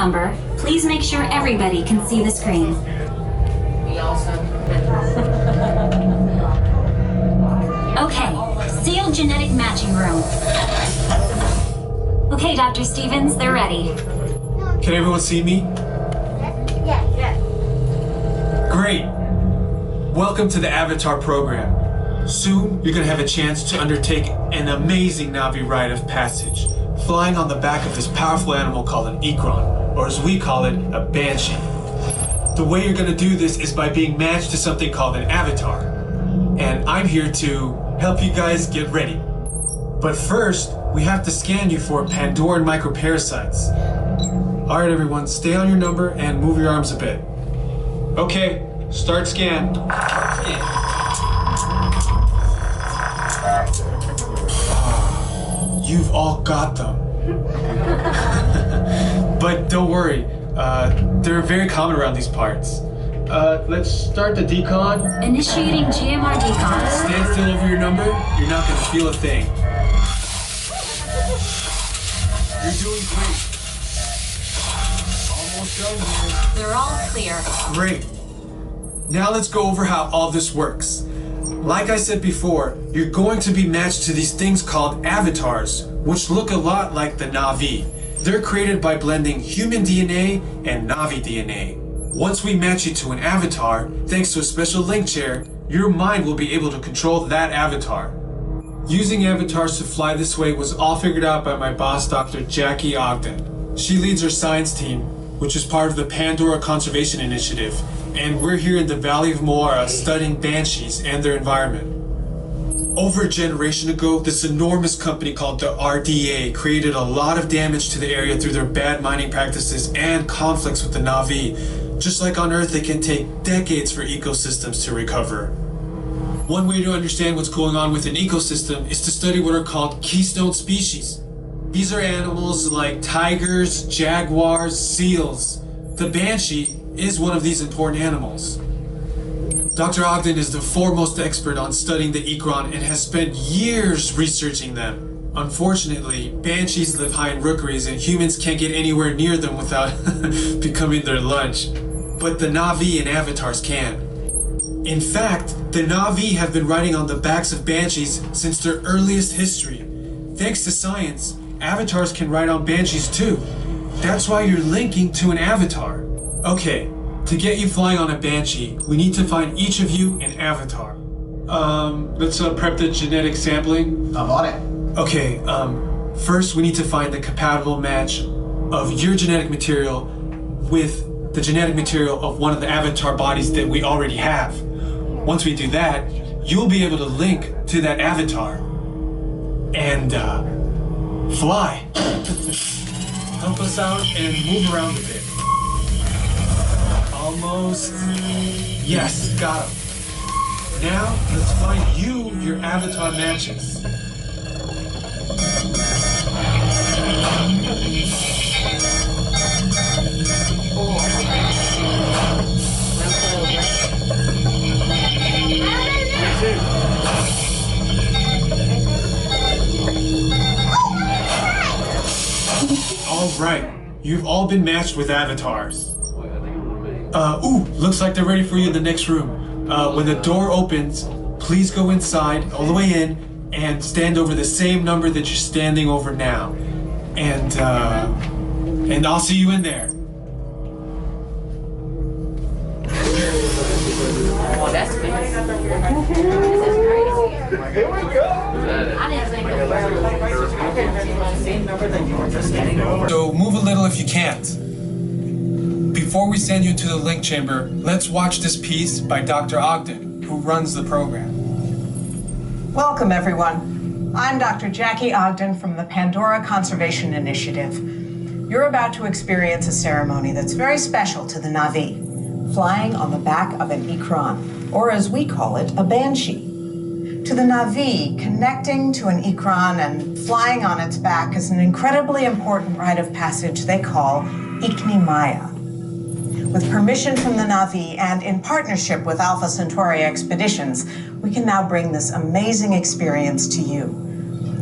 number, please make sure everybody can see the screen. Okay, sealed genetic matching room. Okay, Dr. Stevens, they're ready. Can everyone see me? Yes. Great. Welcome to the Avatar program. Soon, you're going to have a chance to undertake an amazing Na'vi rite of passage, flying on the back of this powerful animal called an Ikron, or as we call it, a Banshee. The way you're going to do this is by being matched to something called an avatar. And I'm here to help you guys get ready. But first, we have to scan you for Pandoran microparasites. Alright everyone, stay on your number and move your arms a bit. Okay, start scan. You've all got them. But don't worry, they're very common around these parts. Let's start the decon. Initiating GMR decon. Stand still over your number, you're not gonna feel a thing. You're doing great. Almost done here. They're all clear. Great. Now let's go over how all this works. Like I said before, you're going to be matched to these things called avatars, which look a lot like the Na'vi. They're created by blending human DNA and Na'vi DNA. Once we match you to an avatar, thanks to a special link chair, your mind will be able to control that avatar. Using avatars to fly this way was all figured out by my boss, Dr. Jackie Ogden. She leads our science team, which is part of the Pandora Conservation Initiative, and we're here in the Valley of Moara studying banshees and their environment. Over a generation ago, this enormous company called the RDA created a lot of damage to the area through their bad mining practices and conflicts with the Na'vi. Just like on Earth, it can take decades for ecosystems to recover. One way to understand what's going on with an ecosystem is to study what are called keystone species. These are animals like tigers, jaguars, seals. The banshee is one of these important animals. Dr. Ogden is the foremost expert on studying the Ikron and has spent years researching them. Unfortunately, banshees live high in rookeries and humans can't get anywhere near them without becoming their lunch. But the Na'vi and avatars can. In fact, the Na'vi have been riding on the backs of banshees since their earliest history. Thanks to science, avatars can ride on banshees too. That's why you're linking to an avatar. Okay, to get you flying on a banshee, we need to find each of you an avatar. Let's prep the genetic sampling. I'm on it. Okay, first we need to find the compatible match of your genetic material with the genetic material of one of the avatar bodies that we already have. Once we do that, you'll be able to link to that avatar and fly. Help us out and move around a bit. Almost. Yes, got him. Now, let's find you your avatar matches. All right, you've all been matched with avatars. Looks like they're ready for you in the next room. When the door opens, please go inside, all the way in, and stand over the same number that you're standing over now. And I'll see you in there. Oh, that's fancy. This is crazy. Here we go. I didn't think Same number that you were just standing over. So move a little if you can't. Before we send you to the link chamber, let's watch this piece by Dr. Ogden, who runs the program. Welcome, everyone. I'm Dr. Jackie Ogden from the Pandora Conservation Initiative. You're about to experience a ceremony that's very special to the Na'vi, flying on the back of an Ikron, or as we call it, a Banshee. To the Na'vi, connecting to an Ikron and flying on its back is an incredibly important rite of passage they call Ikni-Maya. With permission from the Na'vi and in partnership with Alpha Centauri Expeditions, we can now bring this amazing experience to you.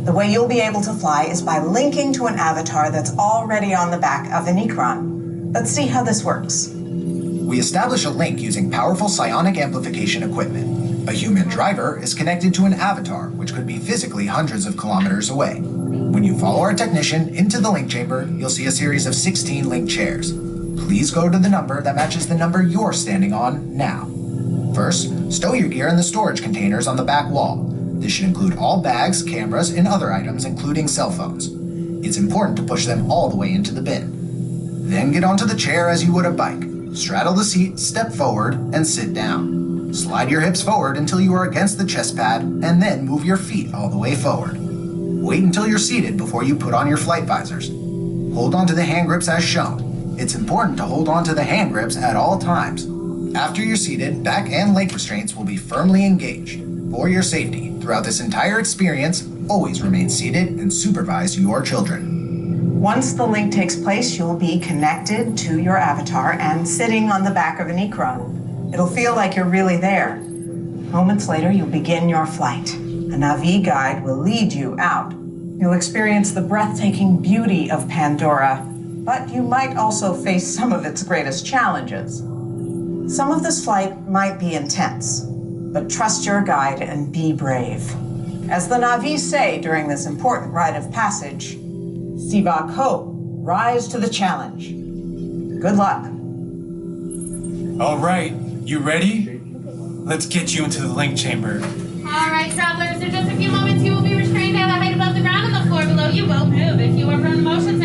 The way you'll be able to fly is by linking to an avatar that's already on the back of an Ikron. Let's see how this works. We establish a link using powerful psionic amplification equipment. A human driver is connected to an avatar, which could be physically hundreds of kilometers away. When you follow our technician into the link chamber, you'll see a series of 16 link chairs. Please go to the number that matches the number you're standing on now. First, stow your gear in the storage containers on the back wall. This should include all bags, cameras, and other items, including cell phones. It's important to push them all the way into the bin. Then get onto the chair as you would a bike. Straddle the seat, step forward, and sit down. Slide your hips forward until you are against the chest pad, and then move your feet all the way forward. Wait until you're seated before you put on your flight visors. Hold on to the hand grips as shown. It's important to hold on to the hand grips at all times. After you're seated, back and leg restraints will be firmly engaged. For your safety, throughout this entire experience, always remain seated and supervise your children. Once the link takes place, you'll be connected to your avatar and sitting on the back of an Ikron. It'll feel like you're really there. Moments later, you'll begin your flight. A Na'vi guide will lead you out. You'll experience the breathtaking beauty of Pandora, but you might also face some of its greatest challenges. Some of this flight might be intense, but trust your guide and be brave. As the Na'vi say during this important rite of passage, Sivak Ho, rise to the challenge. Good luck. All right, you ready? Let's get you into the link chamber. All right, travelers, in just a few moments you will be restrained at a height above the ground, and the floor below you won't move. If you are prone to motion